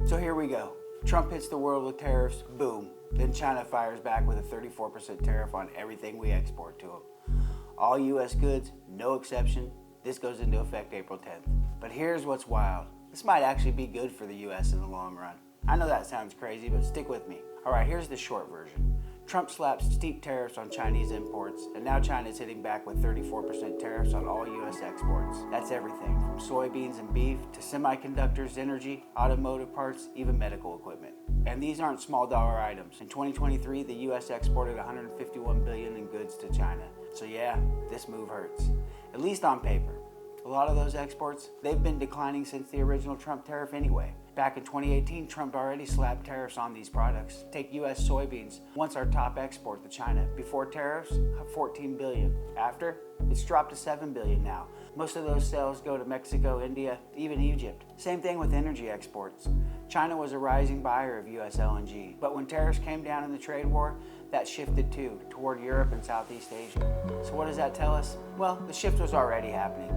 So here we go. Trump hits the world with tariffs, boom. Then China fires back with a 34% tariff on everything we export to them. All US goods, no exception. This goes into effect April 10th. But here's what's wild. This might actually be good for the US in the long run. I know that sounds crazy, but stick with me. All right, here's the short version. Trump slaps steep tariffs on Chinese imports, and now China's hitting back with 34% tariffs on all US exports. That's everything from soybeans and beef to semiconductors, energy, automotive parts, even medical equipment. And these aren't small dollar items. In 2023, the US exported $151 billion in goods to China. So yeah, this move hurts, at least on paper. A lot of those exports, they've been declining since the original Trump tariff anyway. Back in 2018, Trump already slapped tariffs on these products. Take US soybeans, once our top export to China. Before tariffs, $14 billion. After, it's dropped to $7 billion now. Most of those sales go to Mexico, India, even Egypt. Same thing with energy exports. China was a rising buyer of US LNG, but when tariffs came down in the trade war, that shifted too, toward Europe and Southeast Asia. So what does that tell us? Well, the shift was already happening.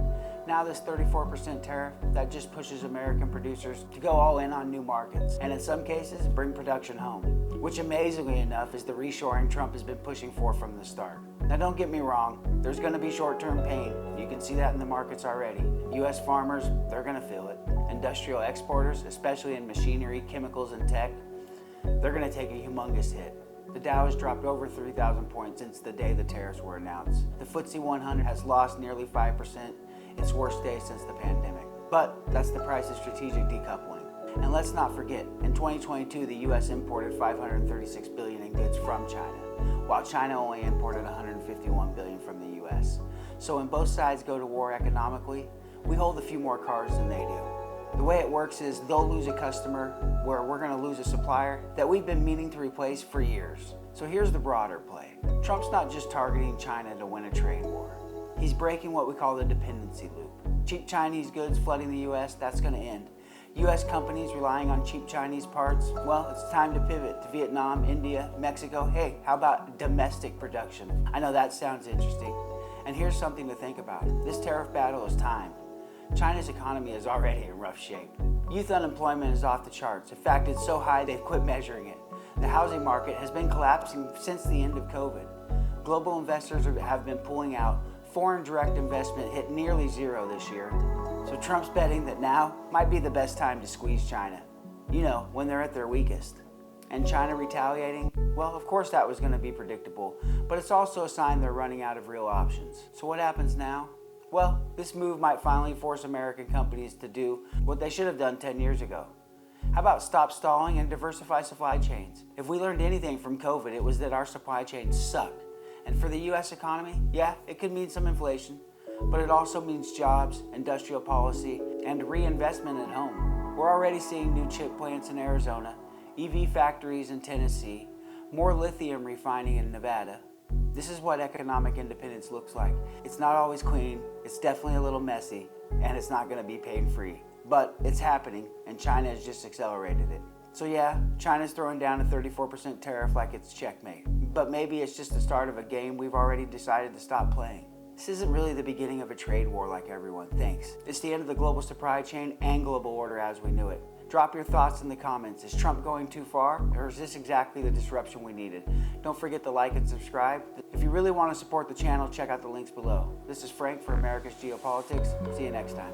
Now this 34% tariff, that just pushes American producers to go all in on new markets, and in some cases, bring production home, which amazingly enough is the reshoring Trump has been pushing for from the start. Now don't get me wrong, there's gonna be short-term pain. You can see that in the markets already. US farmers, they're gonna feel it. Industrial exporters, especially in machinery, chemicals, and tech, they're gonna take a humongous hit. The Dow has dropped over 3,000 points since the day the tariffs were announced. The FTSE 100 has lost nearly 5%, its worst day since the pandemic. But that's the price of strategic decoupling. And let's not forget, in 2022, the US imported $536 billion in goods from China, while China only imported $151 billion from the US. So when both sides go to war economically, we hold a few more cards than they do. The way it works is they'll lose a customer where we're going to lose a supplier that we've been meaning to replace for years. So here's the broader play. Trump's not just targeting China to win a trade war. He's breaking what we call the dependency loop. Cheap Chinese goods flooding the US, that's going to end. US companies relying on cheap Chinese parts, well, it's time to pivot to Vietnam, India, Mexico. Hey, how about domestic production? I know that sounds interesting. And here's something to think about. This tariff battle is timed. China's economy is already in rough shape. Youth unemployment is off the charts. In fact, it's so high they've quit measuring it. The housing market has been collapsing since the end of COVID. Global investors have been pulling out. Foreign direct investment hit nearly zero this year. So Trump's betting that now might be the best time to squeeze China. You know, when they're at their weakest. And China retaliating? Well, of course that was going to be predictable, but it's also a sign they're running out of real options. So what happens now? Well, this move might finally force American companies to do what they should have done 10 years ago. How about stop stalling and diversify supply chains? If we learned anything from COVID, it was that our supply chains suck. And for the US economy, yeah, it could mean some inflation, but it also means jobs, industrial policy, and reinvestment at home. We're already seeing new chip plants in Arizona, EV factories in Tennessee, more lithium refining in Nevada. This is what economic independence looks like. It's not always clean, it's definitely a little messy, and it's not going to be pain-free. But it's happening, and China has just accelerated it. So yeah, China's throwing down a 34% tariff like it's checkmate. But maybe it's just the start of a game we've already decided to stop playing. This isn't really the beginning of a trade war like everyone thinks. It's the end of the global supply chain and global order as we knew it. Drop your thoughts in the comments. Is Trump going too far, or is this exactly the disruption we needed? Don't forget to like and subscribe. If you really want to support the channel, check out the links below. This is Frank for America's Geopolitics. See you next time.